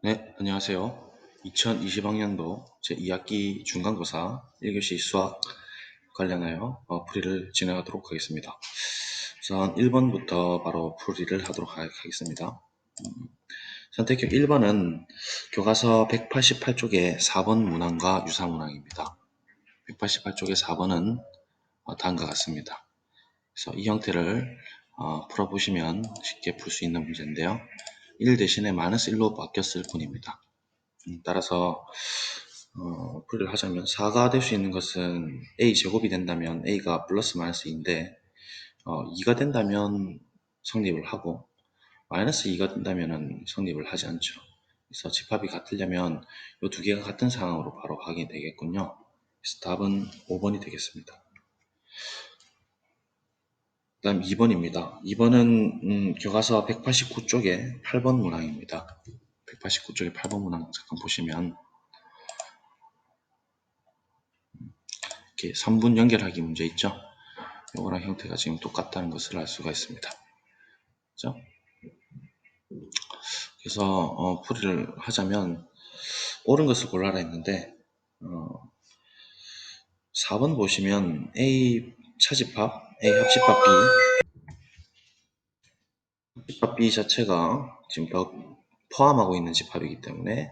네, 안녕하세요. 2020학년도 제2학기 중간고사 1교시 수학 관련하여 풀이를 진행하도록 하겠습니다. 우선 1번부터 바로 풀이를 하도록 하겠습니다. 선택형 1번은 교과서 188쪽의 4번 문항과 유사 문항입니다. 188쪽의 4번은 다음과 같습니다. 그래서 이 형태를 풀어보시면 쉽게 풀 수 있는 문제인데요. 1 대신에 마이너스 1로 바뀌었을 뿐입니다. 따라서 풀이를 하자면 4가 될 수 있는 것은 a제곱이 된다면 a가 플러스 마이너스 2인데 2가 된다면 성립을 하고 마이너스 2가 된다면 성립을 하지 않죠. 그래서 집합이 같으려면 이 두 개가 같은 상황으로 바로 확인이 되겠군요. 그래서 답은 5번이 되겠습니다. 그 다음 2번입니다. 2번은 교과서 189쪽에 8번 문항입니다. 189쪽에 8번 문항 잠깐 보시면 이렇게 3분 연결하기 문제 있죠. 요거랑 형태가 지금 똑같다는 것을 알 수가 있습니다. 그죠? 그래서 풀이를 하자면 옳은 것을 골라라 했는데 4번 보시면 A 차집합, A 합집합 B 자체가 지금 더 포함하고 있는 집합이기 때문에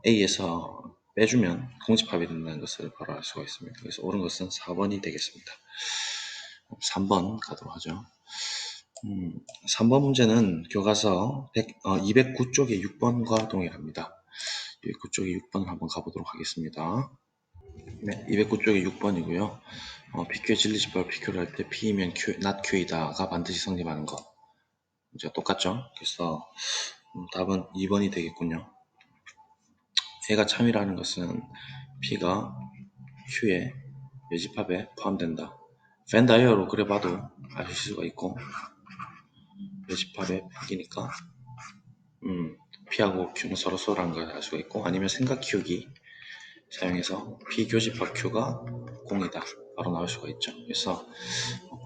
A에서 빼주면 공집합이 된다는 것을 바로 알 수가 있습니다. 그래서 옳은 것은 4번이 되겠습니다. 3번 가도록 하죠. 3번 문제는 교과서 209쪽의 6번과 동일합니다. 209쪽의 6번을 한번 가보도록 하겠습니다. 네, 209쪽의 6번이고요. PQ의 진리집합을 PQ를 할 때 P이면 Q, not Q이다가 반드시 성립하는 거. 이제 똑같죠? 그래서 답은 2번이 되겠군요. A가 참이라는 것은 P가 Q의 여집합에 포함된다. 벤다이어로 그려봐도 아실 수가 있고 여집합에 바뀌니까 P하고 Q는 서로서로라는 걸 알 수가 있고 아니면 생각 키우기 사용해서 P교집합 Q가 0이다 바로 나올 수가 있죠. 그래서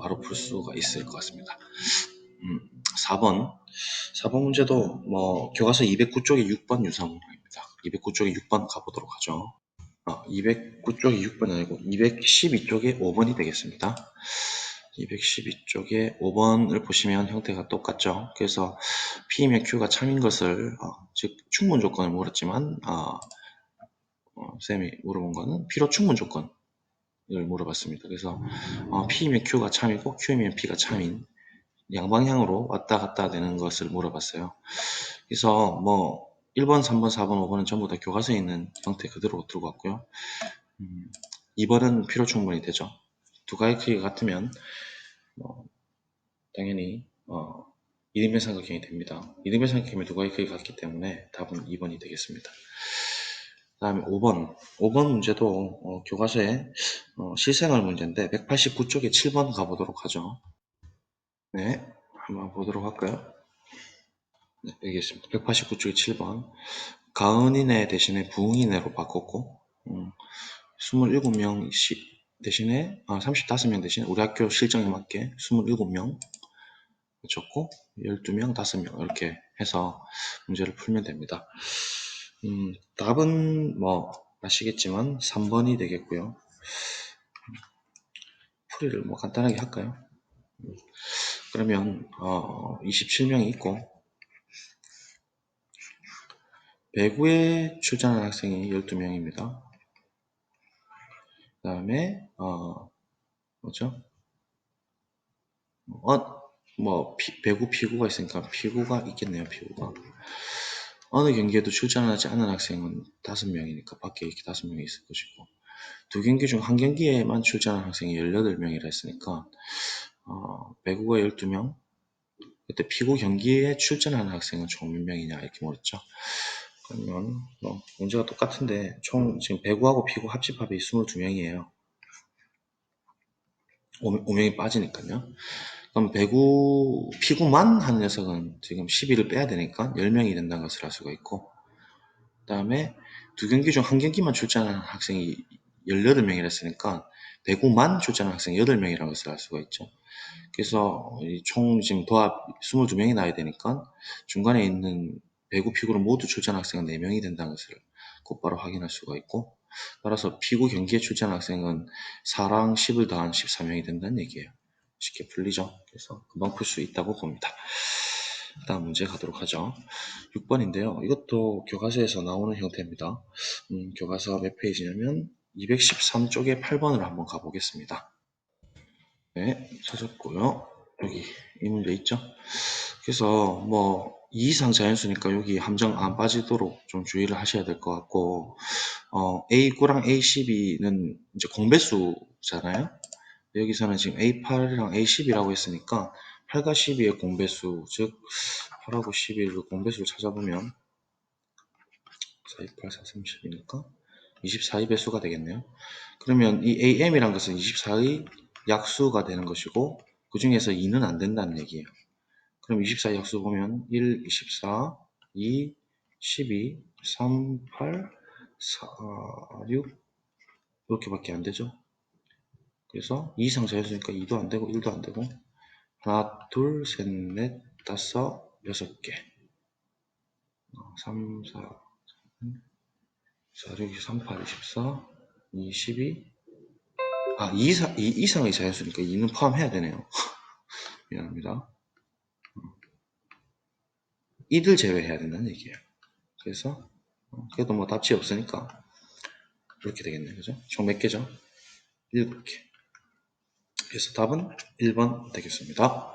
바로 풀 수가 있을 것 같습니다. 4번 문제도 교과서 209쪽에 6번 유사문항입니다. 209쪽에 6번 가보도록 하죠. 209쪽에 6번이 아니고 212쪽에 5번이 되겠습니다. 212쪽에 5번을 보시면 형태가 똑같죠. 그래서 P이면 Q가 참인 것을 즉 충분 조건을 물었지만 쌤이 물어본 거는 필요 충분 조건을 물어봤습니다. 그래서 P이면 Q가 참이고 Q이면 P가 참인 양방향으로 왔다 갔다 되는 것을 물어봤어요. 그래서 1번, 3번, 4번, 5번은 전부 다 교과서에 있는 형태 그대로 들고 왔고요. 2번은 필요 충분히 되죠. 두 가지 크기가 같으면 당연히 이등변 삼각형이 됩니다. 이등변 삼각형이 두 가지 크기가 같기 때문에 답은 2번이 되겠습니다. 그 다음에 5번 문제도 교과서에 실생활 문제인데 189쪽에 7번 가보도록 하죠. 네, 한번 보도록 할까요? 네, 여기 있습니다. 189쪽에 7번 가은이네 대신에 부흥이네로 바꿨고 27명 대신에 35명 대신에 우리 학교 실정에 맞게 27명 적고 12명, 5명 이렇게 해서 문제를 풀면 됩니다. 답은 아시겠지만 3번이 되겠고요. 풀이를 간단하게 할까요? 그러면 27명이 있고 배구에 출전한 학생이 12명입니다. 그 다음에 뭐죠? 배구 피구가 있으니까 피구가 있겠네요. 피구가 어느 경기에도 출전하지 않은 학생은 5명이니까 밖에 이렇게 5명이 있을 것이고 두 경기 중 한 경기에만 출전한 학생이 18명이라 했으니까 배구가 12명 그때 피구 경기에 출전하는 학생은 총 몇 명이냐 이렇게 물었죠. 그러면 문제가 똑같은데 총 지금 배구하고 피구 합집합이 22명이에요. 5명이 빠지니까요. 그럼 배구 피구만 하는 녀석은 지금 12를 빼야 되니까 10명이 된다는 것을 알 수가 있고 그 다음에 두 경기 중 한 경기만 출전하는 학생이 18명이라 했으니까 배구만 출전하는 학생이 8명이라는 것을 알 수가 있죠. 그래서 총 지금 도합 22명이 나야 되니까 중간에 있는 배구, 피구를 모두 출전한 학생은 4명이 된다는 것을 곧바로 확인할 수가 있고, 따라서 피구 경기에 출전한 학생은 4랑 10을 더한 14명이 된다는 얘기예요. 쉽게 풀리죠? 그래서 금방 풀 수 있다고 봅니다. 다음 문제 가도록 하죠. 6번인데요. 이것도 교과서에서 나오는 형태입니다. 교과서 몇 페이지냐면 213쪽에 8번으로 한번 가보겠습니다. 네, 찾았고요. 여기 이 문제 있죠? 그래서 뭐 2 이상 자연수니까 여기 함정 안 빠지도록 좀 주의를 하셔야 될 것 같고, A9랑 A12는 이제 공배수잖아요. 여기서는 지금 A8이랑 A10이라고 했으니까 8과 12의 공배수, 즉 8하고 11을 공배수를 찾아보면 4, 2, 8, 4, 3, 10이니까 24의 배수가 되겠네요. 그러면 이 AM이란 것은 24의 약수가 되는 것이고, 그 중에서 2는 안 된다는 얘기예요. 그럼 24의 약수 보면 1, 24, 2, 12, 3, 8, 4, 6 이렇게밖에 안 되죠. 그래서 2 이상 자연수니까 2도 안 되고 1도 안 되고, 하나, 둘, 셋, 넷, 다섯, 6개, 3, 4, 4, 6, 3, 8, 24, 2, 12, 2 이상의 자연수니까 2는 포함해야 되네요. 미안합니다. 이들 제외해야 된다는 얘기예요. 그래서 그래도 뭐 답지 없으니까 이렇게 되겠네요. 그죠? 총 몇 개죠? 7개. 그래서 답은 1번 되겠습니다.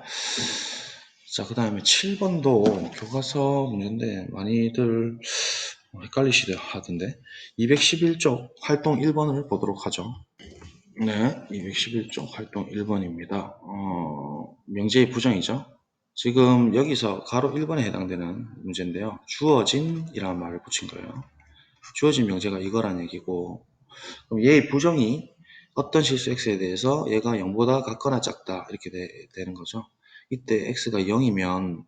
자, 그 다음에 7번도 교과서 문제인데 많이들 헷갈리시려 하던데, 211쪽 활동 1번을 보도록 하죠. 네, 211쪽 활동 1번입니다. 명제의 부정이죠. 지금 여기서 가로 1번에 해당되는 문제인데요. 주어진이라는 말을 붙인 거예요. 주어진 명제가 이거란 얘기고, 그럼 얘의 부정이 어떤 실수 x에 대해서 얘가 0보다 같거나 작다 이렇게 되는 거죠. 이때 x가 0이면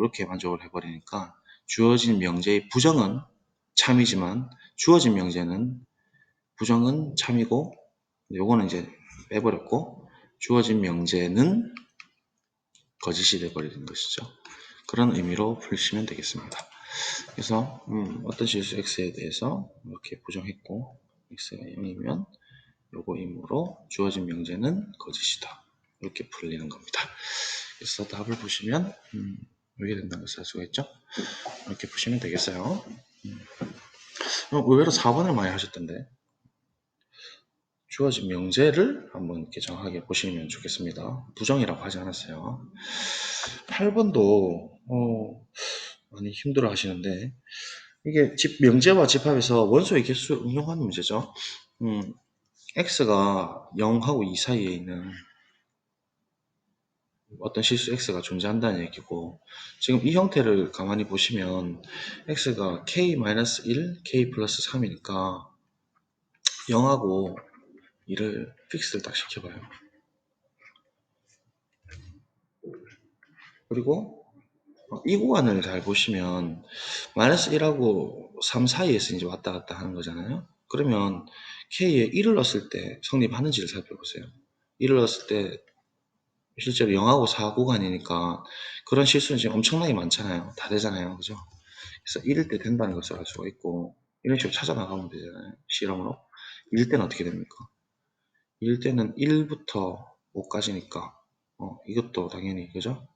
이렇게 만족을 해버리니까 주어진 명제의 부정은 참이지만 주어진 명제는 부정은 참이고, 요거는 이제 빼버렸고 주어진 명제는 거짓이 돼버리는 것이죠. 그런 의미로 풀시면 되겠습니다. 그래서 어떤 실수 x에 대해서 이렇게 부정했고 x가 0이면 요거이므로 주어진 명제는 거짓이다. 이렇게 풀리는 겁니다. 그래서 답을 보시면 이렇게 된다는 것을 알 수가 있죠. 이렇게 푸시면 되겠어요. 의외로 4번을 많이 하셨던데, 주어진 명제를 한번 이렇게 정확하게 보시면 좋겠습니다. 부정이라고 하지 않았어요. 8번도 많이 힘들어 하시는데, 이게 명제와 집합에서 원소의 개수를 응용하는 문제죠. x가 0하고 2 사이에 있는 어떤 실수 x가 존재한다는 얘기고, 지금 이 형태를 가만히 보시면 x가 k-1, k 플러스 3이니까 0하고 2를 픽스를 딱 시켜봐요. 그리고 이 구간을 잘 보시면 마이너스 1하고 3 사이에서 이제 왔다 갔다 하는 거잖아요. 그러면 k에 1을 넣었을 때 성립하는지를 살펴보세요. 1을 넣었을 때 실제로 0하고 4 구간이니까 그런 실수는 지금 엄청나게 많잖아요. 다 되잖아요. 그죠? 그래서 1일 때 된다는 것을 알 수가 있고, 이런 식으로 찾아나가면 되잖아요. 실험으로. 1일 때는 어떻게 됩니까? 1일 때는 1부터 5까지니까 이것도 당연히 그죠?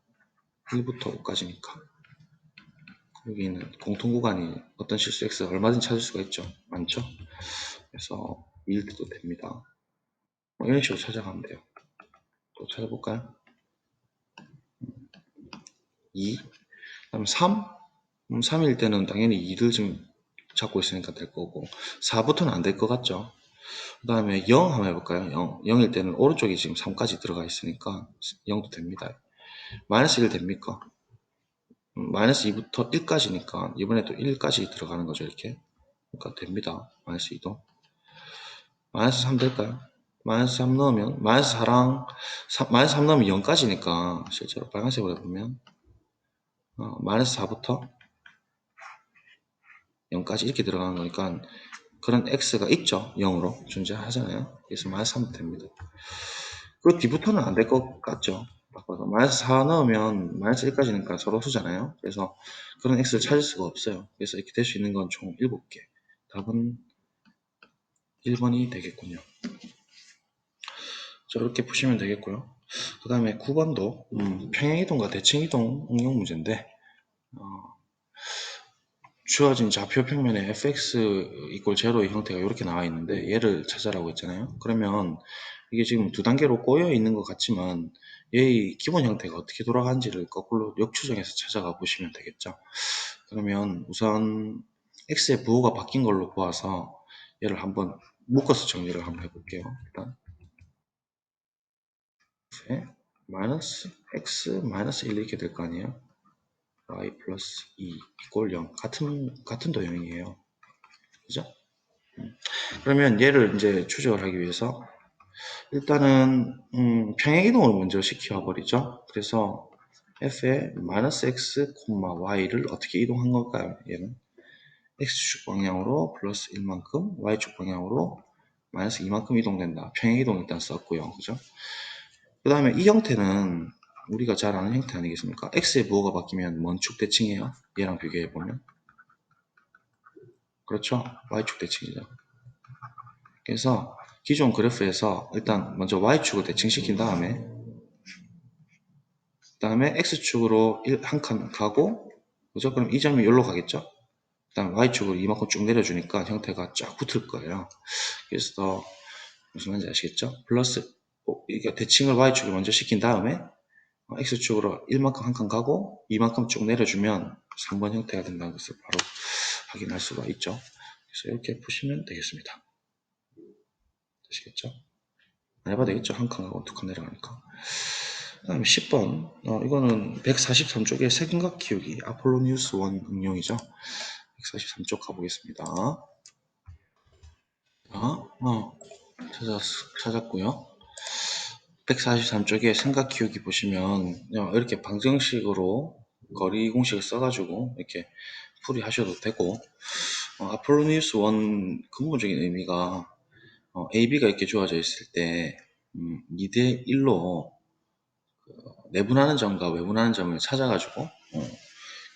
1부터 5까지니까 여기는 공통구간이 어떤 실수 x가 얼마든지 찾을 수가 있죠. 많죠? 그래서 2일 때도 됩니다. 이런 식으로 찾아가면 돼요. 또 찾아볼까요? 2, 그다음 3, 3일 때는 당연히 2를 지금 잡고 있으니까 될 거고, 4부터는 안 될 것 같죠? 그 다음에 0 한번 해볼까요? 0. 0일 때는 오른쪽에 지금 3까지 들어가 있으니까 0도 됩니다. 마이너스 1 됩니까? 마이너스 2부터 1까지니까 이번에 또 1까지 들어가는 거죠. 이렇게. 그러니까 됩니다. 마이너스 2도. 마이너스 3 될까요? 마이너스 3 넣으면 마이너스 4랑 마이너스 3 넣으면 0까지니까 실제로 빨간색으로 보면 마이너스 4부터 0까지 이렇게 들어가는 거니까 그런 x가 있죠. 0으로 존재하잖아요. 그래서 마이너스 3도 됩니다. 그 뒤부터는 안 될 것 같죠. 바꿔서 마이너스 4 넣으면 마이너스 1까지니까 서로 수잖아요. 그래서 그런 x를 찾을 수가 없어요. 그래서 이렇게 될 수 있는 건 총 7개. 답은 1번이 되겠군요. 저렇게 푸시면 되겠고요. 그 다음에 9번도 평행이동과 대칭이동 응용 문제인데 주어진 좌표 평면에 fx 이꼴 제로의 형태가 이렇게 나와 있는데 얘를 찾아라고 했잖아요. 그러면 이게 지금 두 단계로 꼬여 있는 것 같지만 얘의 기본 형태가 어떻게 돌아가는지를 거꾸로 역추정해서 찾아가 보시면 되겠죠. 그러면 우선 x의 부호가 바뀐 걸로 보아서 얘를 한번 묶어서 정리를 한번 해볼게요. 일단 f에 마이너스 x 마이너스 1 이렇게 될 거 아니에요. y 플러스 2 이꼴 0 같은 도형이에요. 그죠? 그러면 얘를 이제 추적을 하기 위해서 일단은 평행이동을 먼저 시켜 버리죠. 그래서 f의 마이너스 x, y를 어떻게 이동한 걸까요? 얘는 x축 방향으로 플러스 1만큼, y축 방향으로 마이너스 2만큼 이동된다. 평행이동 일단 썼고요. 그죠? 그 다음에 이 형태는 우리가 잘 아는 형태 아니겠습니까? x의 부호가 바뀌면 뭔 축 대칭이에요? 얘랑 비교해보면. 그렇죠? y축 대칭이죠. 그래서 기존 그래프에서 일단 먼저 y축을 대칭시킨 다음에 x축으로 한 칸 가고 그죠? 그럼 이 점이 여기로 가겠죠? 그다음 y축으로 이만큼 쭉 내려주니까 형태가 쫙 붙을 거예요. 그래서 무슨 말인지 아시겠죠? 플러스 이게 대칭을 y축에 먼저 시킨 다음에 x축으로 1만큼 한 칸 가고 이만큼 쭉 내려주면 3번 형태가 된다는 것을 바로 확인할 수가 있죠. 그래서 이렇게 푸시면 되겠습니다. 되시겠죠? 안 해봐도 되겠죠? 한 칸 가고 두 칸 내려가니까. 그 다음에 10번 이거는 143쪽의 세근각 키우기 아폴로니우스 1 응용이죠. 143쪽 가보겠습니다. 찾았고요. 143쪽에 생각 키우기 보시면 이렇게 방정식으로 거리 공식을 써가지고 이렇게 풀이하셔도 되고 아폴로니우스 1 근본적인 의미가 AB가 이렇게 주어져 있을 때 2대 1로 내분하는 점과 외분하는 점을 찾아가지고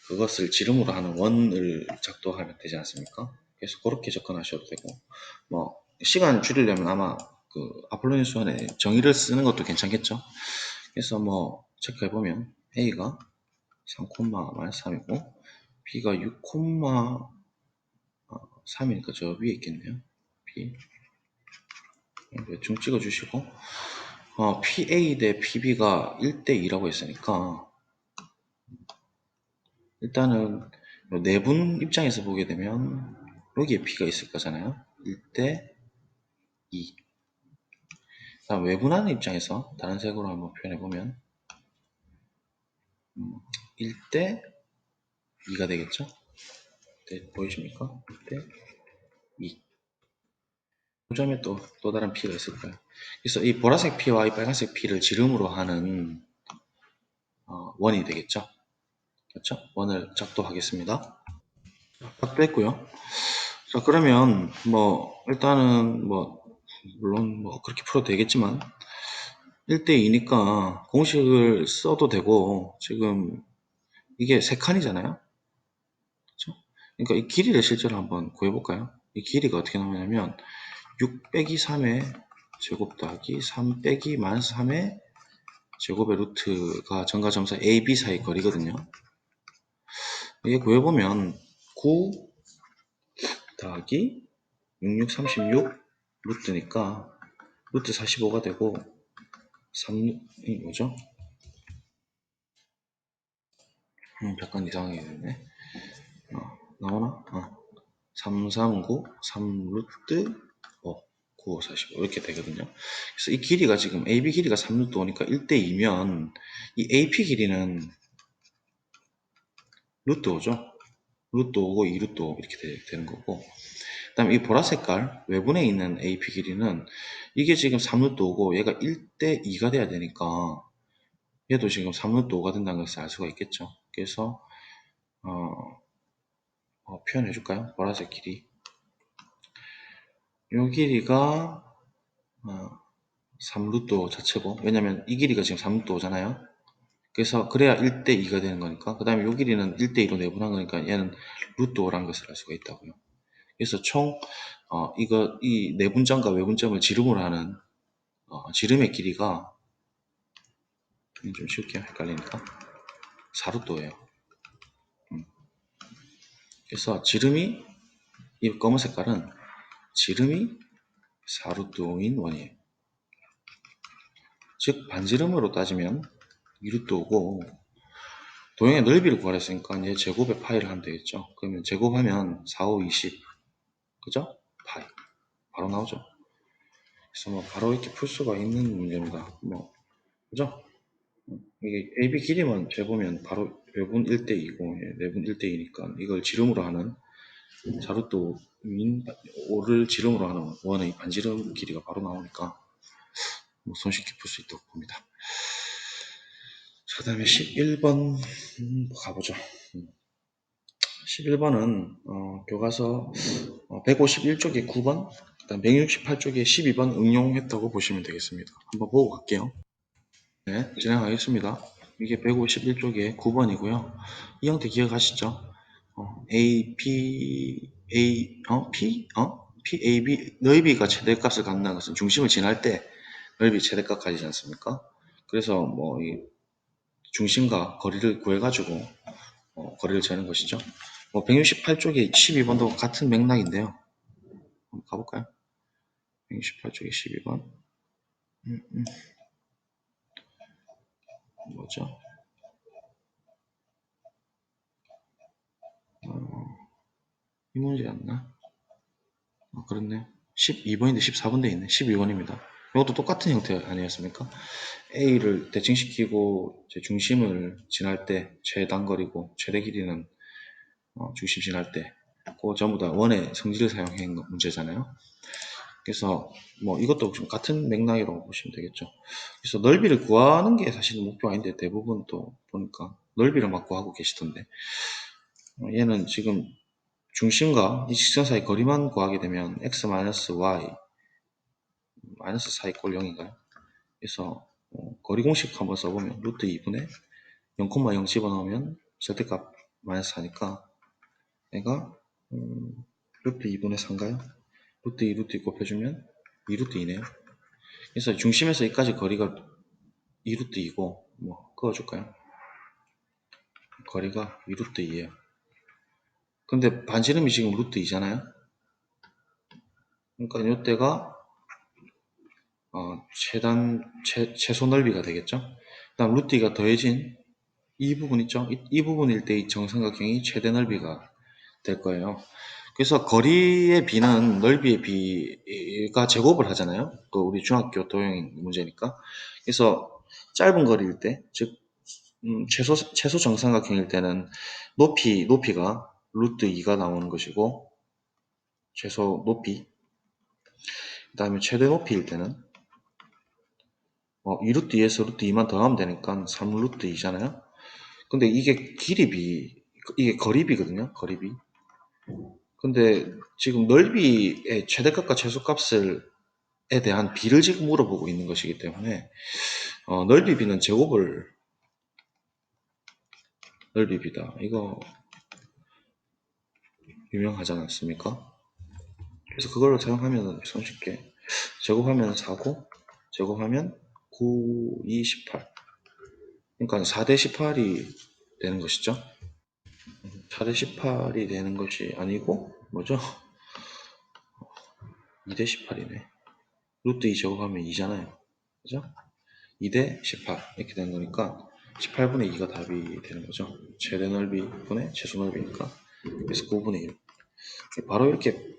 그것을 지름으로 하는 원을 작동하면 되지 않습니까? 그래서 그렇게 접근하셔도 되고 뭐 시간 줄이려면 아마 그 아폴로니우스 1의 정의를 쓰는 것도 괜찮겠죠? 그래서 뭐 체크해보면 A가 3,-3이고 B가 6,3이니까 저 위에 있겠네요. B 대충 찍어주시고 PA 대 PB가 1대2라고 했으니까 일단은 내분 입장에서 보게 되면 여기에 P가 있을 거잖아요. 1대2 다음 외분하는 입장에서 다른 색으로 한번 표현해보면 1대2가 되겠죠? 네, 보이십니까? 1대2 그 점에 또 다른 P가 있을 거예요. 그래서 이 보라색 P와 이 빨간색 P를 지름으로 하는 원이 되겠죠? 그렇죠? 원을 작도하겠습니다. 작도했고요. 자, 그러면 뭐 일단은 뭐 물론 뭐 그렇게 풀어도 되겠지만 1대2니까 공식을 써도 되고 지금 이게 3칸이잖아요. 그렇죠? 그러니까 이 길이를 실제로 한번 구해볼까요? 이 길이가 어떻게 나오냐면 6 빼기 3의 제곱 더하기 3 빼기 마이너스 3의 제곱의 루트가 점과 점사 A, B 사이 거리거든요. 이게 구해보면 9 더하기 6, 6, 36 루트니까 루트 45가 되고 3이 뭐죠? 약간 이상하게 됐네. 나오나? 3, 3, 9, 3 루트 5, 9, 5, 45 이렇게 되거든요. 그래서 이 길이가 지금 AB 길이가 3 루트 5니까 1대2면 이 AP 길이는 루트 5죠. 루트 5고 2 루트 5 이렇게 되는 거고 그 다음에 이 보라색깔 외분에 있는 AP 길이는 이게 지금 3 루트 5고 얘가 1대2가 돼야 되니까 얘도 지금 3 루트 5가 된다는 것을 알 수가 있겠죠. 그래서 표현해 줄까요? 보라색 길이 요 길이가 3루트 자체고, 왜냐면 이 길이가 지금 3루트 5잖아요. 그래서 그래야 1대2가 되는 거니까. 그 다음에 이 길이는 1대2로 내분한 거니까 얘는 루트 5란 것을 알 수가 있다고요. 그래서 총 이 내분점과 외분점을 지름으로 하는 지름의 길이가 좀 쉽게 헷갈리니까 4루트예요. 그래서 지름이 이 검은 색깔은 지름이 4루트인 원이에요. 즉 반지름으로 따지면 2루트고 도형의 넓이를 구하랬으니까 얘 제곱의 파이를 하면 되겠죠. 그러면 제곱하면 4, 5, 20 그죠? 파이 바로 나오죠. 그래서 뭐 바로 이렇게 풀 수가 있는 문제입니다. 뭐 그죠? 이게 AB 길이만 재보면 바로 외분 1대2고 내분 1대2니까 이걸 지름으로 하는 자루토인 5를 지름으로 하는 원의 반지름 길이가 바로 나오니까 뭐 손쉽게 풀 수 있다고 봅니다. 그 다음에 11번 가보죠. 11번은 교과서 151쪽에 9번, 그다음 168쪽에 12번 응용했다고 보시면 되겠습니다. 한번 보고 갈게요. 네, 진행하겠습니다. 이게 151쪽에 9번이고요. 이 형태 기억하시죠? A, P, P, A, B, 넓이가 최대값을 갖는다는 것은 중심을 지날 때 넓이 최대값 가지지 않습니까? 그래서 뭐 이 중심과 거리를 구해가지고 거리를 재는 것이죠. 168쪽에 12번도 같은 맥락인데요. 한번 가볼까요? 168쪽에 12번. 뭐죠? 이 문제였나? 그렇네. 12번인데 14번 돼 있네. 12번입니다. 이것도 똑같은 형태 아니었습니까? A를 대칭시키고 중심을 지날 때 최단거리고 최대 길이는 중심 지날 때 그거 전부 다 원의 성질을 사용한 문제잖아요. 그래서 뭐 이것도 좀 같은 맥락이라고 보시면 되겠죠. 그래서 넓이를 구하는 게 사실은 목표가 아닌데 대부분 또 보니까 넓이를 막 구하고 계시던데 얘는 지금 중심과 이 직선 사이 거리만 구하게 되면 x-y 마이너스 4 이꼴 0인가요? 그래서 거리 공식 한번 써보면 루트 2분의 0,0 집어넣으면 절대값 마이너스 4니까 얘가 루트 2분의 4인가요? 루트 2 루트 2 곱해주면 2루트 2네요. 그래서 중심에서 여기까지 거리가 2루트 2고 뭐 그어줄까요? 거리가 2루트 2에요. 근데 반지름이 지금 루트 2잖아요. 그러니까 이때가 최소 넓이가 되겠죠. 그 다음 루트 2가 더해진 이 부분 있죠. 이 부분일 때 이 정삼각형이 최대 넓이가 될 거예요. 그래서 거리의 비는 넓이의 비가 제곱을 하잖아요. 또 우리 중학교 도형 문제니까. 그래서 짧은 거리일 때, 즉 최소 정삼각형일 때는 높이가 루트 2가 나오는 것이고 최소 높이 그 다음에 최대 높이일 때는 2루트 2에서 루트 2만 더하면 되니까 3루트 2잖아요. 근데 이게 이게 거리비거든요. 거리비. 근데 지금 넓이의 최대값과 최소값에 대한 비를 지금 물어보고 있는 것이기 때문에 넓이비는 제곱을 넓이비다. 이거 유명하지 않습니까? 그래서 그걸 사용하면 손쉽게 제곱하면 4고 제곱하면 9, 2, 18 그러니까 4대 18이 되는 것이죠. 4대 18이 되는 것이 아니고 뭐죠? 2대 18이네. 루트 2 제곱하면 2잖아요. 그죠? 2대 18 이렇게 되는 거니까 18분의 2가 답이 되는 거죠. 최대 넓이 분의 최소 넓이니까 그래서 9분의 1 바로 이렇게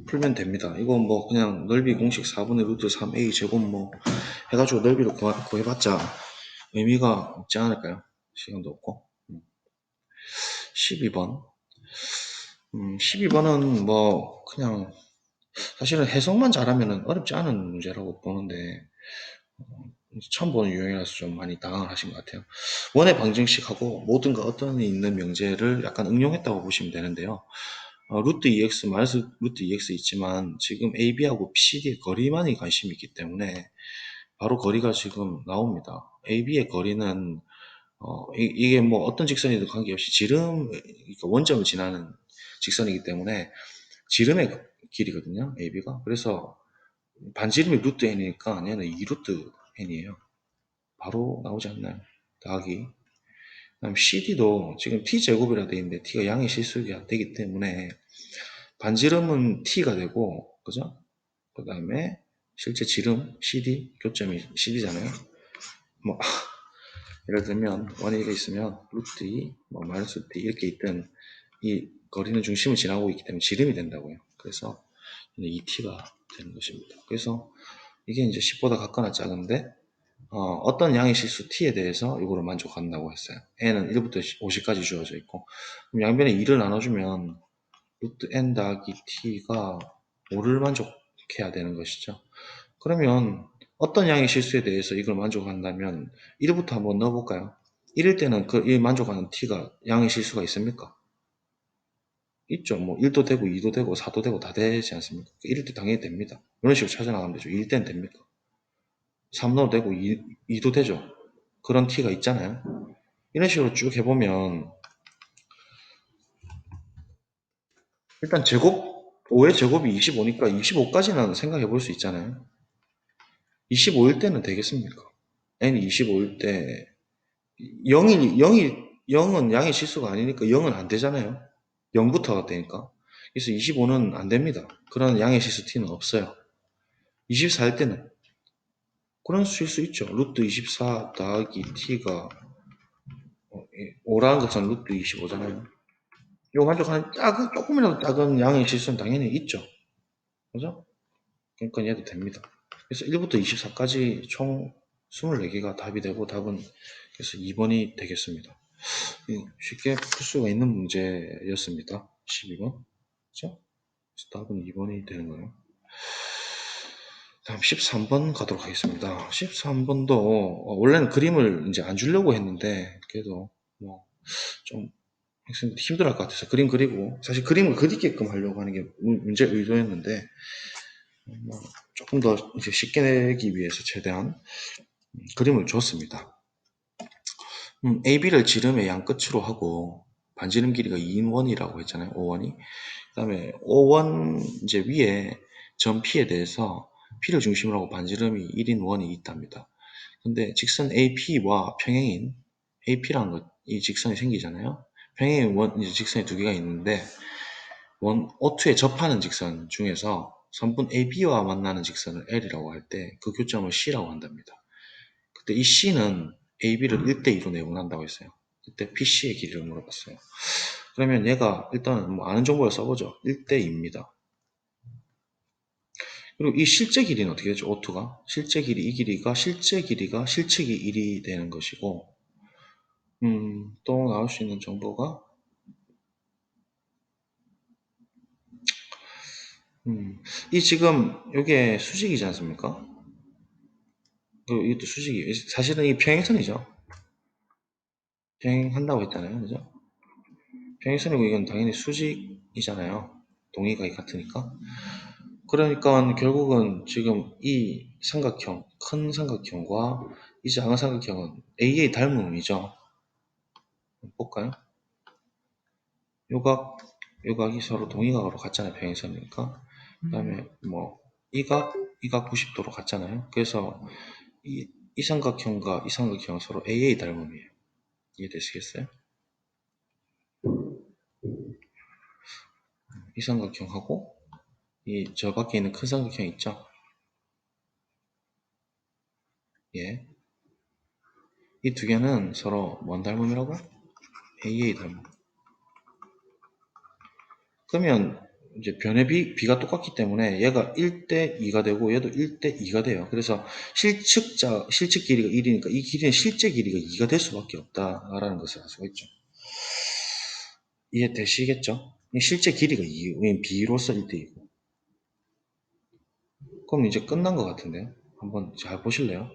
풀면 됩니다. 이거 뭐 그냥 넓이 공식 4분의 루트 3a 제곱 뭐 해가지고 넓이를 구해봤자 의미가 없지 않을까요? 시간도 없고 12번 12번은 뭐 그냥 사실은 해석만 잘하면 어렵지 않은 문제라고 보는데 처음 보는 유형이라서 좀 많이 당황을 하신 것 같아요. 원의 방정식하고 모든가 어떤 있는 명제를 약간 응용했다고 보시면 되는데요. 루트 EX, 마이너스 루트 EX 있지만 지금 AB하고 CD의 거리만이 관심이 있기 때문에 바로 거리가 지금 나옵니다. AB의 거리는 이게 뭐 어떤 직선이든 관계없이 지름, 그러니까 원점을 지나는 직선이기 때문에 지름의 길이거든요, AB가. 그래서 반지름이 루트 n이니까 얘는 2루트 n이에요. 바로 나오지 않나요? 더하기. 그다음 CD도 지금 t제곱이라 되어 있는데 t가 양의 실수가 되기 때문에 반지름은 t가 되고, 그죠? 그 다음에 실제 지름 CD, 교점이 CD잖아요. 뭐 예를 들면 원이 있으면 루트 2, 뭐 마이너스 루트 2 이렇게 있든 이 거리는 중심을 지나고 있기 때문에 지름이 된다고요. 그래서 2t가 되는 것입니다. 그래서 이게 이제 10보다 같거나 작은데 어떤 양의 실수 t에 대해서 이거로 만족한다고 했어요. n은 1부터 50까지 주어져 있고, 그럼 양변에 2를 나눠주면 루트 n 더하기 t가 5를 만족해야 되는 것이죠. 그러면 어떤 양의 실수에 대해서 이걸 만족한다면 1부터 한번 넣어볼까요? 1일 때는 이 만족하는 t가 양의 실수가 있습니까? 있죠. 뭐 1도 되고 2도 되고 4도 되고 다 되지 않습니까? 1일 때 당연히 됩니다. 이런 식으로 찾아나가면 되죠. 1일 때는 됩니까? 3도 되고 2도 되죠. 그런 t가 있잖아요. 이런 식으로 쭉 해보면 일단 제곱 5의 제곱이 25니까 25까지는 생각해 볼 수 있잖아요. 25일 때는 되겠습니까? n이 25일 때 0은 양의 실수가 아니니까 0은 안 되잖아요. 0부터가 되니까. 그래서 25는 안 됩니다. 그런 양의 실수 t는 없어요. 24일 때는 그런 실수 있죠. 루트 24 더하기 t가 5라는 것은 루트 25잖아요. 이거 만족하는 조금이라도 작은 양의 실수는 당연히 있죠. 그죠? 그러니까 얘도 됩니다. 그래서 1부터 24까지 총 24개가 답이 되고 답은 그래서 2번이 되겠습니다. 쉽게 풀 수가 있는 문제였습니다. 12번. 그죠? 그래서 답은 2번이 되는 거예요. 다음 13번 가도록 하겠습니다. 13번도 원래는 그림을 이제 안 주려고 했는데 그래도 뭐 좀 학생들 힘들어할 것 같아서 그림 그리고 사실 그림을 그리게끔 하려고 하는 게 문제 의도였는데 뭐 조금 더 이제 쉽게 내기 위해서 최대한 그림을 줬습니다. AB를 지름의 양 끝으로 하고 반지름 길이가 2인 원이라고 했잖아요. 5원이. 그 다음에 5원 이제 위에 점 P에 대해서 P를 중심으로 하고 반지름이 1인 원이 있답니다. 근데 직선 AP와 평행인 AP라는 것, 이 직선이 생기잖아요. 평행인 원, 이제 직선이 두 개가 있는데 원 O2에 접하는 직선 중에서 선분 AB와 만나는 직선을 L이라고 할 때 그 교점을 C라고 한답니다. 그때 이 C는 AB를 1대2로 내분한다고 했어요. 그때 PC의 길이를 물어봤어요. 그러면 얘가 일단은 뭐 아는 정보를 써보죠. 1대2입니다. 그리고 이 실제 길이는 어떻게 되죠? O2가 실제 길이, 이 길이가 실제 길이가 실측이 1이 되는 것이고 또 나올 수 있는 정보가 이 지금 이게 수직이지 않습니까? 이것도 수직이 사실은 이 평행선이죠. 평행한다고 했잖아요. 그죠? 평행선이고 이건 당연히 수직이잖아요. 동의가 같으니까. 그러니까 결국은 지금 이 삼각형, 큰 삼각형과 이 작은 삼각형은 A의 닮음이죠. 볼까요? 요각, 요각이 서로 동의각으로 같잖아요. 평행선이니까. 그 다음에 뭐 이 각 90도로 같잖아요. 그래서 이 삼각형과 이 삼각형은 서로 A의 닮음이에요. 이해되시겠어요? 이 삼각형하고 이 저 밖에 있는 큰 삼각형 있죠? 예. 이 두 개는 서로 뭔 닮음이라고? A의 닮음. 그러면 이제 변의 비가 똑같기 때문에 얘가 1대 2가 되고 얘도 1대 2가 돼요. 그래서 실측 길이가 1이니까 이 길이는 실제 길이가 2가 될 수밖에 없다라는 것을 알 수가 있죠. 이해되시겠죠? 실제 길이가 2, 왜냐면 B로서 1대 2고. 그럼 이제 끝난 것 같은데요? 한번 잘 보실래요?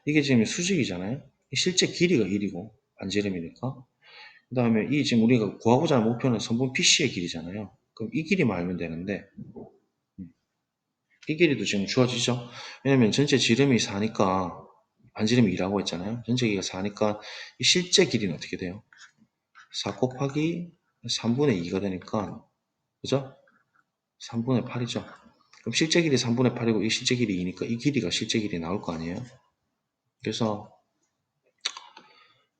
이게 지금 수직이잖아요? 실제 길이가 1이고 반지름이니까. 그 다음에 이 지금 우리가 구하고자 하는 목표는 선분 PC의 길이잖아요. 그럼 이 길이만 알면 되는데 이 길이도 지금 주어지죠. 왜냐면 전체 지름이 4니까 반지름이 2라고 했잖아요. 전체 길이가 4니까 이 실제 길이는 어떻게 돼요? 4 곱하기 3분의 2가 되니까 그죠? 3분의 8이죠. 그럼 실제 길이 3분의 8이고 이 실제 길이 2니까 이 길이가 실제 길이 나올 거 아니에요? 그래서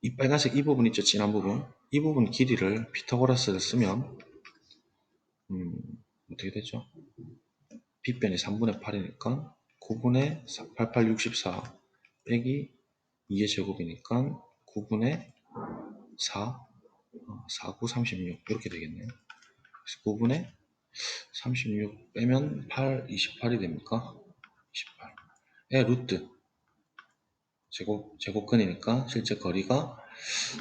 이 빨간색 이 부분 있죠? 진한 부분. 이 부분 길이를 피타고라스를 쓰면 어떻게 되죠? 빗변이 3분의 8이니까 9분의 8864 빼기 2의 제곱이니까 9분의 4, 4, 9, 36 이렇게 되겠네요. 그래서 9분의 36 빼면 8, 28이 됩니까? 28. 의 루트 제곱근이니까 실제 거리가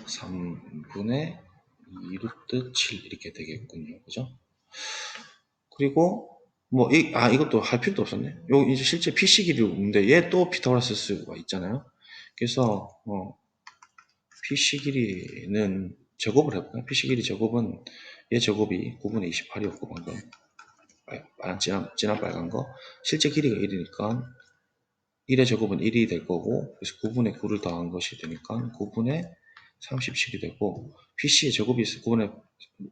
3분의 2 루트 7 이렇게 되겠군요. 그죠? 그리고 이것도 할 필요도 없었네. 요 이제 실제 PC 길이인데 얘 또 피타고라스 수가 있잖아요. 그래서 PC 길이는 제곱을 해볼까요? PC 길이 제곱은 얘 제곱이 9분의 28이었고 방금 진한 빨간 거 실제 길이가 1이니까 1의 제곱은 1이 될 거고 그래서 9분의 9를 더한 것이 되니까 9분의 37이 되고 PC의 제곱이 9분의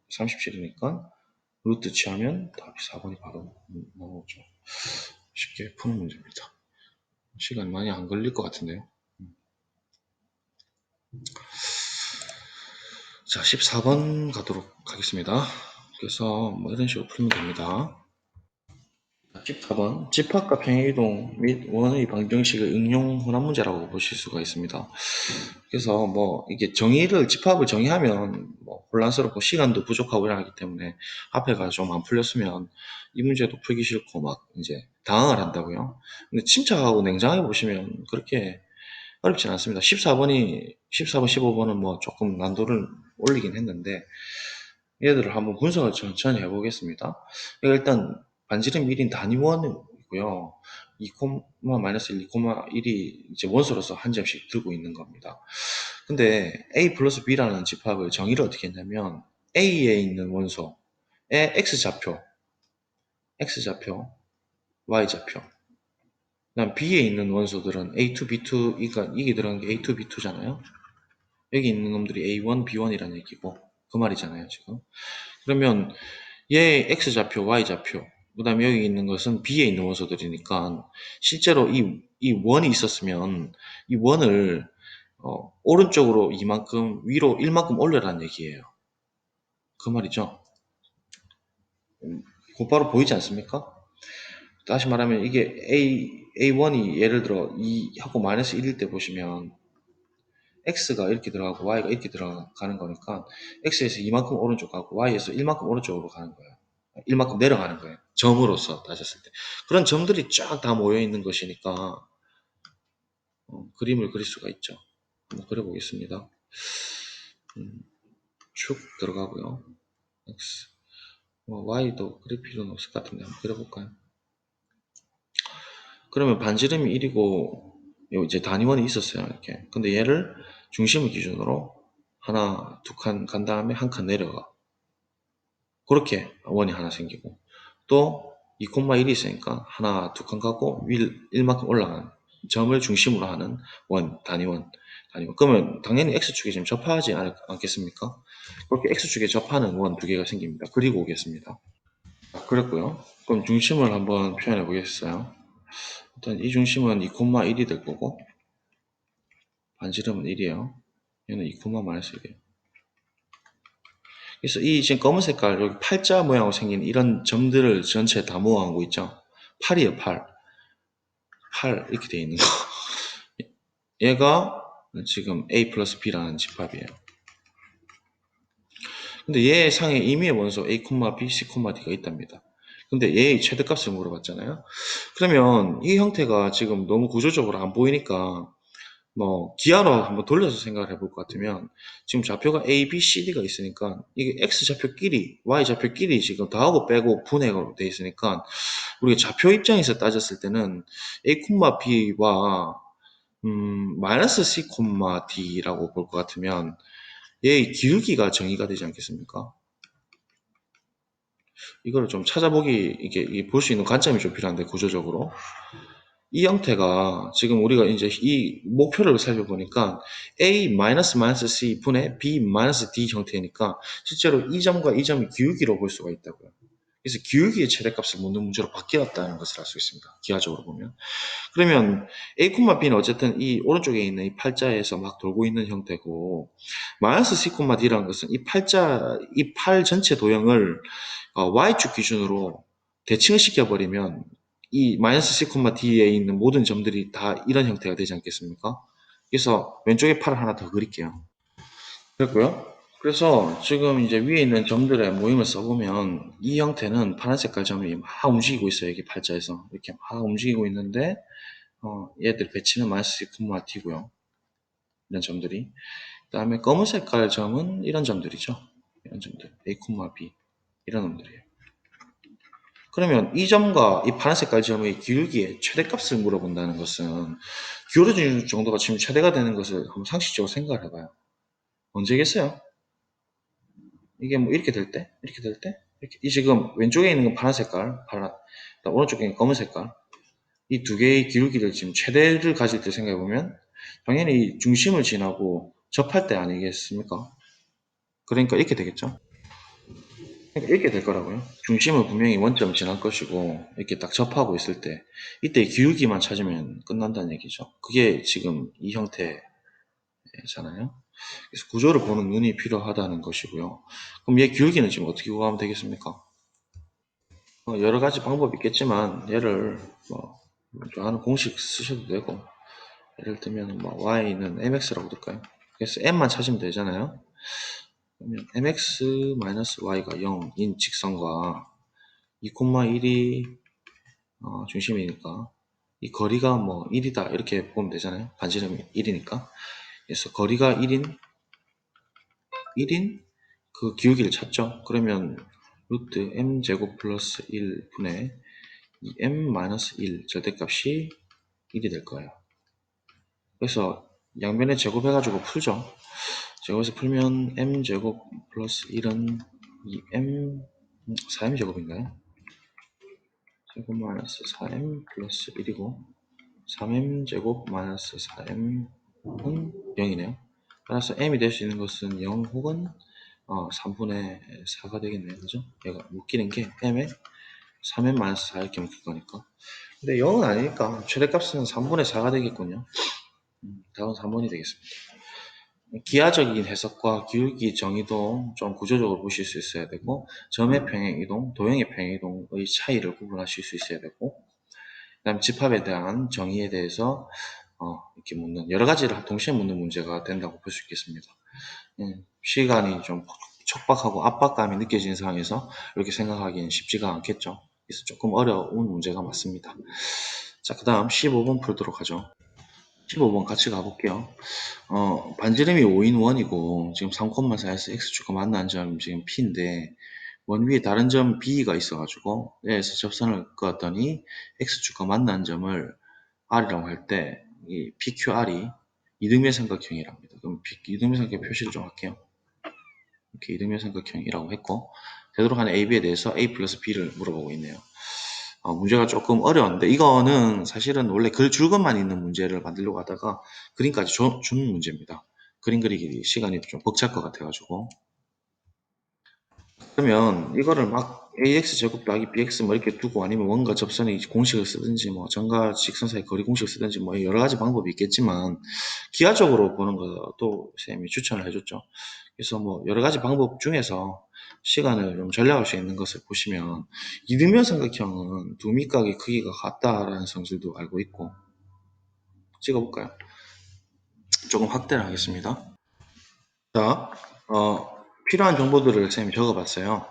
37이니까 루트 취하면 답이 4번이 바로 나오죠. 쉽게 푸는 문제입니다. 시간 많이 안 걸릴 것 같은데요. 자, 14번 가도록 하겠습니다. 그래서 뭐 이런 식으로 풀면 됩니다. 14번 집합과 평행이동 및 원의 방정식의 응용 혼합 문제라고 보실 수가 있습니다. 그래서 이게 집합을 정의하면 혼란스럽고 시간도 부족하고 이러기 때문에 앞에가 좀 안 풀렸으면 이 문제도 풀기 싫고 막 이제 당황을 한다고요. 근데 침착하고 냉정하게 보시면 그렇게 어렵진 않습니다. 14번, 15번은 조금 난도를 올리긴 했는데 얘들을 한번 분석을 천천히 해보겠습니다. 일단 반지름 1인 단위원이고요. 2, 마이너스 1, 2,1이 이제 원소로서 한 점씩 들고 있는 겁니다. 근데 A 플러스 B라는 집합을 정의를 어떻게 했냐면 A에 있는 원소의 X좌표, Y좌표 그다음 B에 있는 원소들은 A2, B2, 그러니까 이게 들어간 게 A2, B2잖아요. 여기 있는 놈들이 A1, B1이라는 얘기고 그 말이잖아요, 지금. 그러면 얘의 X좌표, Y좌표, 그 다음에 여기 있는 것은 B에 있는 원소들이니까 실제로 이 원이 있었으면 이 원을 오른쪽으로 이만큼, 위로 1만큼 올려라는 얘기예요. 그 말이죠. 곧바로 보이지 않습니까? 다시 말하면 이게 A1이 예를 들어 2하고 마이너스 1일 때 보시면 X가 이렇게 들어가고 Y가 이렇게 들어가는 거니까 X에서 이만큼 오른쪽 가고 Y에서 1만큼 오른쪽으로 가는 거예요. 1만큼 내려가는 거예요. 점으로서 따졌을 때. 그런 점들이 쫙 다 모여 있는 것이니까 그림을 그릴 수가 있죠. 한번 그려보겠습니다. 쭉 들어가고요. X. Y도 그릴 필요는 없을 것 같은데 한번 그려볼까요? 그러면 반지름이 1이고 이제 단위원이 있었어요. 이렇게. 근데 얘를 중심을 기준으로 하나, 두 칸 간 다음에 한 칸 내려가. 그렇게 원이 하나 생기고 또 2,1이 있으니까 하나, 두 칸 가고 1만큼 올라가는 점을 중심으로 하는 단위원. 그러면 당연히 X축에 지금 접하지 않겠습니까? 그렇게 X축에 접하는 원 두 개가 생깁니다. 그리고 오겠습니다. 그랬고요. 그럼 중심을 한번 표현해 보겠어요. 일단 이 중심은 2,1이 될 거고 반지름은 1이에요. 얘는 2,-1이에요. 그래서 이 지금 검은 색깔 여기 팔자 모양으로 생긴 이런 점들을 전체 다 모아온 거 있죠. 8이에요, 8. 8 이렇게 되어 있는 거. 얘가 지금 A 플러스 B라는 집합이에요. 근데 얘 상에 임의의 원소 A, B, C, D가 있답니다. 근데 얘의 최대값을 물어봤잖아요. 그러면 이 형태가 지금 너무 구조적으로 안 보이니까 기하로 한번 돌려서 생각을 해볼 것 같으면 지금 좌표가 A, B, C, D가 있으니까 이게 X좌표끼리, Y좌표끼리 지금 더하고 빼고 분해가 돼 있으니까 우리가 좌표 입장에서 따졌을 때는 A, B와 마이너스 C, D라고 볼 것 같으면 얘의 기울기가 정의가 되지 않겠습니까? 이거를 좀 찾아보기, 이게 볼 수 있는 관점이 좀 필요한데, 구조적으로. 이 형태가 지금 우리가 이제 이 목표를 살펴보니까 A-C 분의 B-D 형태니까 실제로 이 점과 이 점이 기울기로 볼 수가 있다고요. 그래서 기울기의 최대값을 묻는 문제로 바뀌었다는 것을 알 수 있습니다. 기하적으로 보면. 그러면 A, B는 어쨌든 이 오른쪽에 있는 이 팔자에서 막 돌고 있는 형태고, C, D라는 것은 이 팔자, 이 팔 전체 도형을 Y축 기준으로 대칭을 시켜버리면 이 C, D에 있는 모든 점들이 다 이런 형태가 되지 않겠습니까? 그래서 왼쪽에 팔을 하나 더 그릴게요. 됐고요. 그래서 지금 이제 위에 있는 점들의 모임을 써보면 이 형태는 파란 색깔 점이 막 움직이고 있어요. 여기 팔자에서 이렇게 막 움직이고 있는데 얘들 배치는 마이너스 D고요. 이런 점들이. 그 다음에 검은 색깔 점은 이런 점들이죠. 이런 점들. A, B. 이런 놈들이에요. 그러면 이 점과 이 파란 색깔 점의 기울기의 최대값을 물어본다는 것은 기울어지는 정도가 지금 최대가 되는 것을 한번 상식적으로 생각을 해봐요. 언제겠어요? 이게 뭐 이렇게 될 때? 이렇게 될 때? 이렇게. 이 지금 왼쪽에 있는 건 파란 색깔, 오른쪽에 있는 검은 색깔. 이 두 개의 기울기를 지금 최대를 가질 때 생각해 보면 당연히 중심을 지나고 접할 때 아니겠습니까? 그러니까 이렇게 되겠죠? 그러니까 이렇게 될 거라고요. 중심은 분명히 원점 지날 것이고 이렇게 딱 접하고 있을 때 이때 기울기만 찾으면 끝난다는 얘기죠. 그게 지금 이 형태잖아요. 그래서 구조를 보는 눈이 필요하다는 것이고요. 그럼 얘 기울기는 지금 어떻게 구하면 되겠습니까? 여러 가지 방법이 있겠지만 얘를 뭐 좋아하는 공식 쓰셔도 되고 예를 들면 뭐 y는 mx라고 둘까요? 그래서 m만 찾으면 되잖아요. 그러면 mx-y가 0인 직선과 2,1이 중심이니까 이 거리가 뭐 1이다 이렇게 보면 되잖아요. 반지름이 1이니까. 그래서 거리가 1인 그 기울기를 찾죠. 그러면 루트 m제곱 플러스 1분의 이 m-1 절대값이 1이 될 거예요. 그래서 양변에 제곱해가지고 풀죠. 제곱해서 풀면 m제곱 플러스 1은 이 m 4m 제곱인가요? 제곱 마이너스 4m 플러스 1이고 3m 제곱 마이너스 4m은 0이네요. 따라서 m이 될 수 있는 것은 0 혹은 3분의 4가 되겠네요. 그죠? 얘가 묶이는 게 m에 3m 마이너스 4 이렇게 묶일 거니까. 근데 0은 아니니까 최대값은 3분의 4가 되겠군요. 답은 3번이 되겠습니다. 기하적인 해석과 기울기 정의도 좀 구조적으로 보실 수 있어야 되고 점의 평행이동, 도형의 평행이동의 차이를 구분하실 수 있어야 되고 그다음 집합에 대한 정의에 대해서 이렇게 묻는 여러 가지를 동시에 묻는 문제가 된다고 볼 수 있겠습니다. 시간이 좀 촉박하고 압박감이 느껴지는 상황에서 이렇게 생각하기는 쉽지가 않겠죠. 그래서 조금 어려운 문제가 맞습니다. 자, 그 다음 15번 풀도록 하죠. 15번 같이 가볼게요. 반지름이 5인 원이고 지금 3,4에서 x축과 만난 점 지금 p인데 원 위에 다른 점 b가 있어가지고 얘에서 접선을 그었더니 x축과 만난 점을 r이라고 할 때 이 pqr이 이등변 삼각형이랍니다. 그럼 이등변 삼각형 표시를 좀 할게요. 이렇게 이등변 삼각형이라고 했고 되도록 AB에 대해서 A 플러스 B를 물어보고 있네요. 문제가 조금 어려운데 이거는 사실은 원래 줄것만 있는 문제를 만들려고 하다가 그림까지 준 문제입니다. 그림 그리기 시간이 좀 벅찰 것 같아가지고 그러면 이거를 막 ax 제곱 더하기 bx 뭐 이렇게 두고 아니면 원과 접선의 공식을 쓰든지 뭐 점과 직선 사이 거리 공식을 쓰든지 뭐 여러 가지 방법이 있겠지만 기하적으로 보는 것도 쌤이 추천을 해줬죠. 그래서 뭐 여러 가지 방법 중에서 시간을 좀 절약할 수 있는 것을 보시면 이등변 삼각형은 두 밑각의 크기가 같다라는 성질도 알고 있고 찍어볼까요? 조금 확대를 하겠습니다. 자, 필요한 정보들을 쌤이 적어봤어요.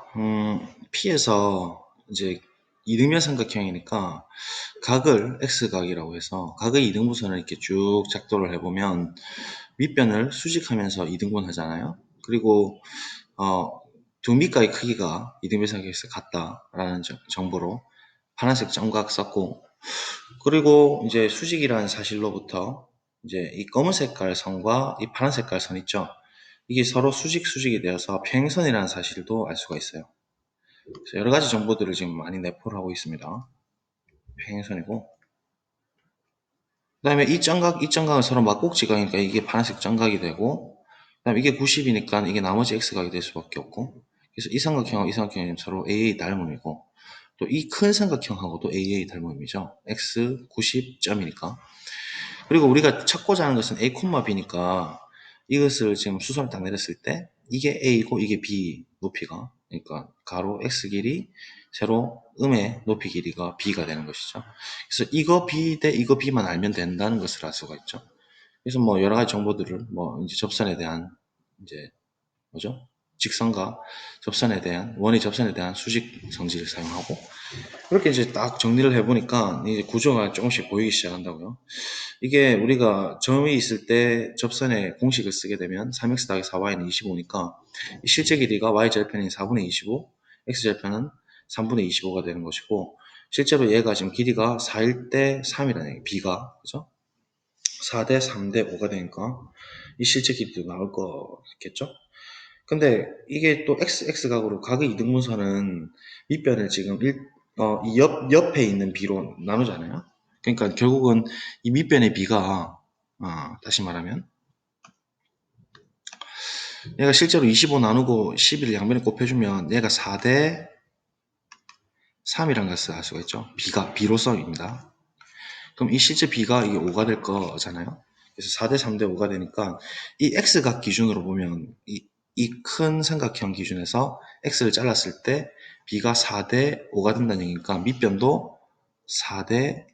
P에서 이제 이등변 삼각형이니까 각을 X각이라고 해서 각의 이등분선을 이렇게 쭉 작도를 해보면 밑변을 수직하면서 이등분 하잖아요. 그리고 두 밑각의 크기가 이등변 삼각형에서 같다라는 정보로 파란색 점각 썼고 그리고 이제 수직이라는 사실로부터 이제 이 검은 색깔 선과 이 파란 색깔 선 있죠. 이게 서로 수직이 되어서 평행선이라는 사실도 알 수가 있어요. 여러 가지 정보들을 지금 많이 내포를 하고 있습니다. 평행선이고. 그 다음에 이 점각은 서로 막곡지각이니까 이게 파란색 점각이 되고, 그 다음에 이게 90이니까 이게 나머지 x각이 될 수밖에 없고, 그래서 이 삼각형하고 이 삼각형은 서로 AA 닮음이고, 또 이 큰 삼각형하고도 AA 닮음이죠. x 90점이니까. 그리고 우리가 찾고자 하는 것은 a, b니까 이것을 지금 수선을 딱 내렸을 때 이게 a이고 이게 b 높이가, 그러니까 가로 x 길이 세로 음의 높이 길이가 b가 되는 것이죠. 그래서 이거 b 대 이거 b만 알면 된다는 것을 알 수가 있죠. 그래서 뭐 여러 가지 정보들을 뭐 이제 접선에 대한 이제 뭐죠? 직선과 접선에 대한 원의 접선에 대한 수직 성질을 사용하고, 그렇게 이제 딱 정리를 해보니까 이제 구조가 조금씩 보이기 시작한다고요. 이게 우리가 점이 있을 때 접선에 공식을 쓰게 되면 3x 더하기 4y는 25니까 실제 길이가 y절편인 4분의 25, x절편은 3분의 25가 되는 것이고, 실제로 얘가 지금 길이가 4일 때 3이라는 얘기, b가, 그죠? 4대 3대 5가 되니까 이 실제 길이도 나올 거겠죠? 근데 이게 또 x각으로 각의 이등분선은 밑변을 지금 이 옆에 있는 b로 나누잖아요. 그러니까 결국은 이 밑변의 b가, 다시 말하면 얘가 실제로 25 나누고 11을 양변에 곱해주면 얘가 4대 3이라는 것을 알 수가 있죠. b로서입니다. 그럼 이 실제 b가 이게 5가 될 거잖아요. 그래서 4대 3대 5가 되니까 이 x각 기준으로 보면 이 큰 삼각형 기준에서 x를 잘랐을 때 b가 4대 5가 된다는 얘기니까 밑변도 4대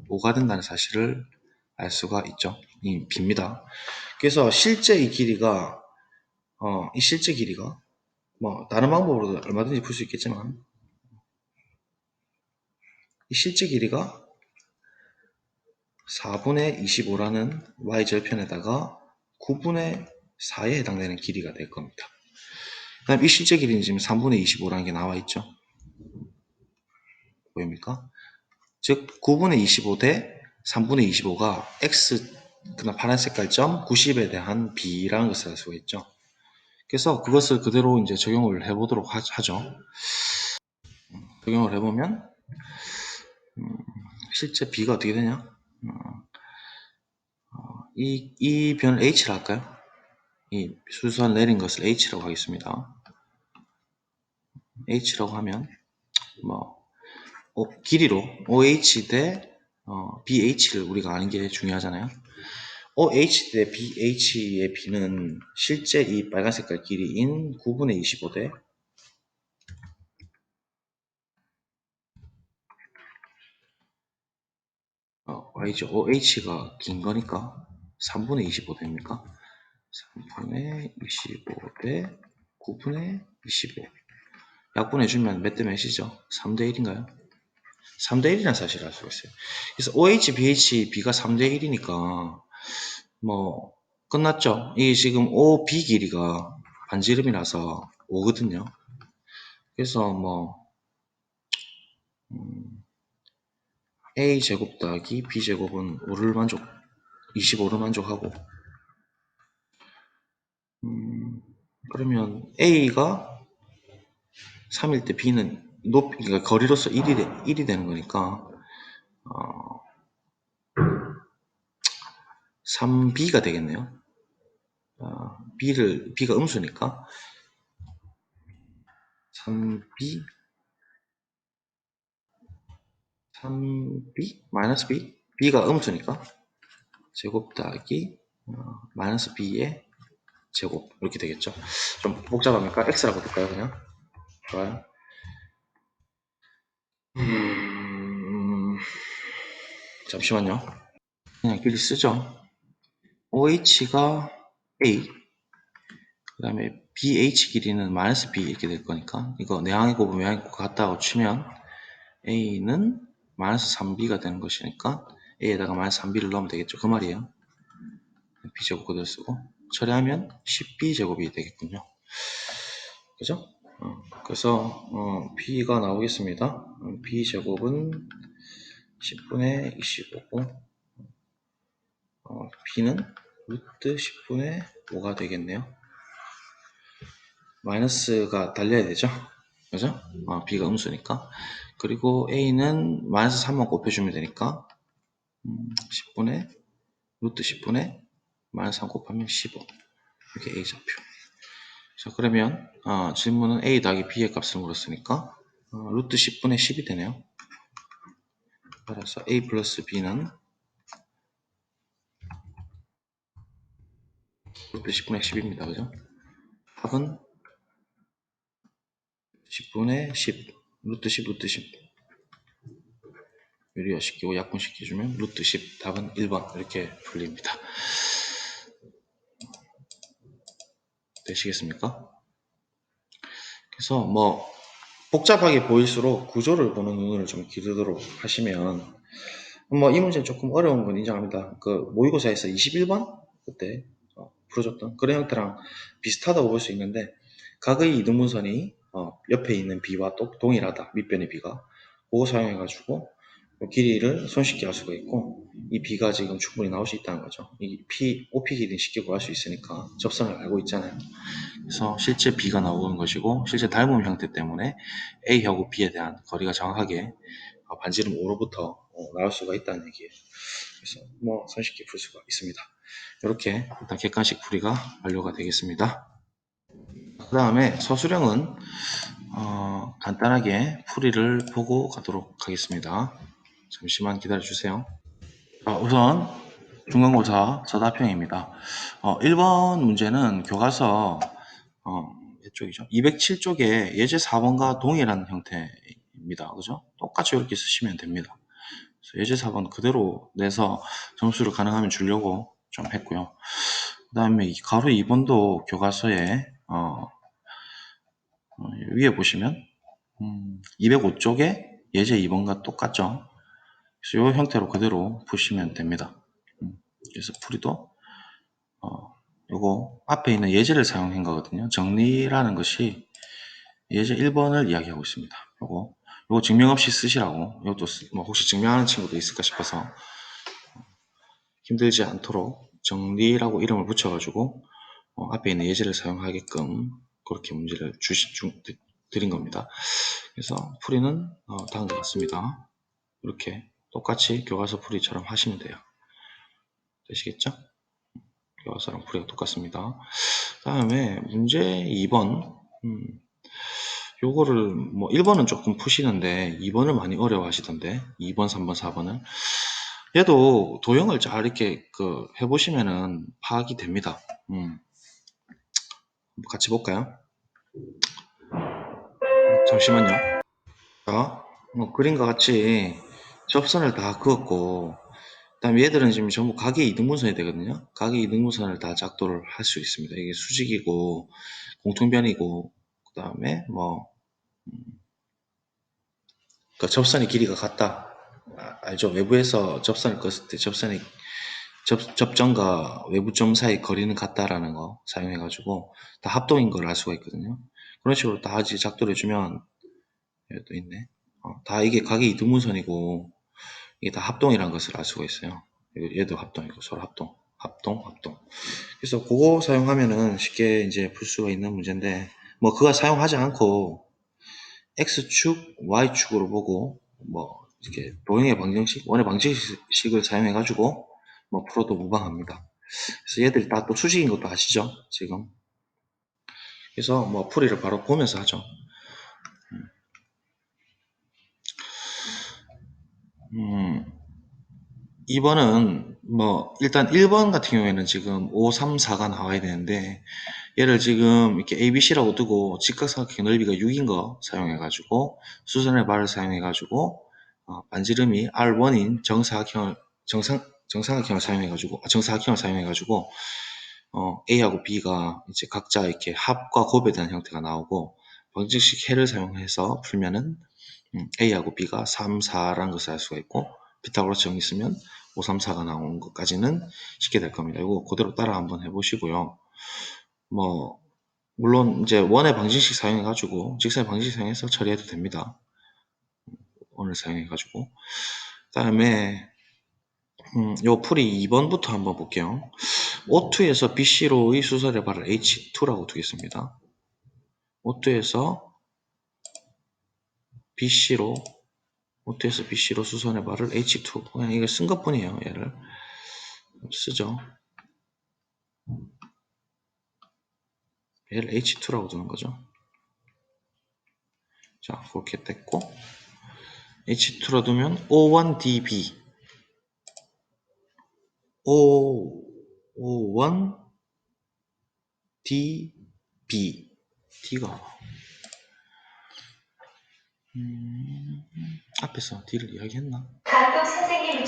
5가 된다는 사실을 알 수가 있죠. 이 b입니다. 그래서 실제 이 길이가 이 실제 길이가 뭐 다른 방법으로도 얼마든지 풀 수 있겠지만 이 실제 길이가 4분의 25라는 y절편에다가 9분의 4에 해당되는 길이가 될 겁니다. 그 다음 이 실제 길이는 지금 3분의 25라는 게 나와 있죠. 보입니까? 즉 9분의 25 대 3분의 25가 x, 그다음 파란 색깔 점 90에 대한 b라는 것을 알 수가 있죠. 그래서 그것을 그대로 이제 적용을 해보도록 하죠. 적용을 해보면 실제 b가 어떻게 되냐? 이 변을 h라 할까요? 이 수선 내린 것을 h라고 하겠습니다. h라고 하면 뭐 길이로 OH 대 BH를 우리가 아는 게 중요하잖아요. OH 대 BH의 B는 실제 이 빨간 색깔 길이인 9분의 25 대 Y죠. OH가 긴 거니까 3분의 25 됩니까? 3분의 25 대 9분의 25. 약분해주면 몇 대 몇이죠? 3대 1인가요? 3대 1이라는 사실을 알 수가 있어요. 그래서 OH, BH, B가 3대 1이니까 뭐 끝났죠. 이 지금 OB 길이가 반지름이라서 5거든요. 그래서 뭐 A 제곱 더하기 B 제곱은 5를 25를 만족하고, 그러면 A가 3일 때 B는 그러니까 거리로서 1이 되는 거니까 3B가 되겠네요. B가 음수니까 3B, 3B 마이너스 B, B가 음수니까 제곱 더하기 마이너스 B의 제곱, 이렇게 되겠죠. 좀 복잡합니까? X라고 볼까요, 그냥? 좋아요. 잠시만요. 그냥 길이 쓰죠. OH가 A, 그 다음에 BH 길이는 마이너스 B 이렇게 될 거니까 이거 내항의 곱은 외항의 곱 같다고 치면 A는 마이너스 3B가 되는 것이니까 A에다가 마이너스 3B를 넣으면 되겠죠. 그 말이에요. B제곱 그대로 쓰고 처리하면 10B제곱이 되겠군요. 그죠? 그래서 B가 나오겠습니다. B제곱은 10분의 25고 B는 루트 10분의 5가 되겠네요. 마이너스가 달려야 되죠. 그죠? B가 음수니까. 그리고 A는 마이너스 3만 곱해주면 되니까 10분의 루트 10분의 마이너스 3 곱하면 15 이렇게 A좌표. 자, 그러면 질문은 A 더하기 B의 값을 물었으니까 루트 10분의 10이 되네요. 따라서 A 플러스 B는 루트 10분의 10입니다. 그죠? 답은 10분의 10 루트 10 루트 10 유리화시키고 약분시켜주면 루트 10 답은 1번 이렇게 풀립니다. 되시겠습니까? 그래서 뭐 복잡하게 보일수록 구조를 보는 눈을 좀 기르도록 하시면 뭐 이 문제는 조금 어려운 건 인정합니다. 그 모의고사에서 21번 그때 풀어줬던 그런 형태랑 비슷하다고 볼 수 있는데 각의 이등분선이 옆에 있는 b와 또 동일하다. 밑변의 b가 그거 사용해가지고 길이를 손쉽게 알 수가 있고 이 b가 지금 충분히 나올 수 있다는 거죠. 이 OP 길이는 쉽게 구할 수 있으니까 접선을 알고 있잖아요. 그래서 실제 b가 나오는 것이고 실제 닮음 형태 때문에 a하고 b에 대한 거리가 정확하게 반지름 5로부터 나올 수가 있다는 얘기예요. 그래서 뭐 손쉽게 풀 수가 있습니다. 이렇게 일단 객관식 풀이가 완료가 되겠습니다. 그 다음에 서술형은 간단하게 풀이를 보고 가도록 하겠습니다. 잠시만 기다려주세요. 우선 중간고사 서답형입니다. 1번 문제는 교과서 몇 쪽이죠? 207쪽에 예제 4번과 동일한 형태입니다. 그죠? 똑같이 이렇게 쓰시면 됩니다. 예제 4번 그대로 내서 점수를 가능하면 주려고 좀 했고요. 그 다음에 가로 2번도 교과서에 위에 보시면 205쪽에 예제 2번과 똑같죠. 그래서 이 형태로 그대로 푸시면 됩니다. 그래서 풀이도 요거 앞에 있는 예제를 사용한 거거든요. 정리라는 것이 예제 1번을 이야기하고 있습니다. 요거 증명 없이 쓰시라고. 이것도 뭐 혹시 증명하는 친구도 있을까 싶어서 힘들지 않도록 정리라고 이름을 붙여가지고 앞에 있는 예제를 사용하게끔 그렇게 문제를 드린 겁니다. 그래서 풀이는 다음과 같습니다. 이렇게 똑같이 교과서 풀이처럼 하시면 돼요. 되시겠죠? 교과서랑 풀이가 똑같습니다. 다음에 문제 2번 요거를 뭐 1번은 조금 푸시는데 2번을 많이 어려워 하시던데 2번, 3번, 4번을 얘도 도형을 잘 이렇게 해보시면은 파악이 됩니다. 같이 볼까요? 잠시만요. 자, 그림과 같이 접선을 다 그었고 그 다음에 얘들은 지금 전부 각의 이등분선이 되거든요. 각의 이등분선을 다 작도를 할 수 있습니다. 이게 수직이고 공통변이고 그 다음에 뭐 그러니까 접선의 길이가 같다. 알죠? 외부에서 접선을 껐을 때 접선의 접점과 외부점 사이 거리는 같다라는 거 사용해가지고 다 합동인 걸 알 수가 있거든요. 그런 식으로 다 같이 작도를 해주면 여기 또 있네. 다 이게 각의 이등분선이고 이게 다 합동이라는 것을 알 수가 있어요. 얘도 합동이고 서로 합동, 합동, 합동. 그래서 그거 사용하면은 쉽게 이제 풀 수가 있는 문제인데 뭐 그거 사용하지 않고 X축, Y축으로 보고 뭐 이렇게 도형의 방정식, 원의 방정식을 사용해 가지고 뭐 풀어도 무방합니다. 그래서 얘들이 다 또 수식인 것도 아시죠? 지금. 그래서 뭐 풀이를 바로 보면서 하죠. 음, 2번은 뭐 일단 1번 같은 경우에는 지금 5, 3, 4가 나와야 되는데 얘를 지금 이렇게 ABC라고 두고 직각삼각형 넓이가 6인 거 사용해가지고 수선의 발을 사용해가지고 반지름이 R1인 정사각형을 사용해가지고 정사각형을 사용해가지고 A하고 B가 이제 각자 이렇게 합과 곱에 대한 형태가 나오고 방정식 해를 사용해서 풀면은 A하고 B가 3, 4라는 것을 알 수가 있고 피타고라스 정리 쓰면 5, 3, 4가 나오는 것까지는 쉽게 될 겁니다. 이거 그대로 따라 한번 해보시고요. 뭐 물론 이제 원의 방정식 사용해가지고 직선의 방정식 사용해서 처리해도 됩니다. 원을 사용해가지고 그 다음에 요 풀이 2번부터 한번 볼게요. O2에서 BC로의 수설의 발을 H2라고 두겠습니다. O2에서 BC로 OTS BC로 수선해 발을 H2 그냥 이거 쓴 것뿐이에요. 얘를 쓰죠. 얘를 H2라고 두는 거죠. 자, 그렇게 됐고 H2로 두면 O1DB O1DB D가 앞에서 D를 이야기했나? 가끔 선생님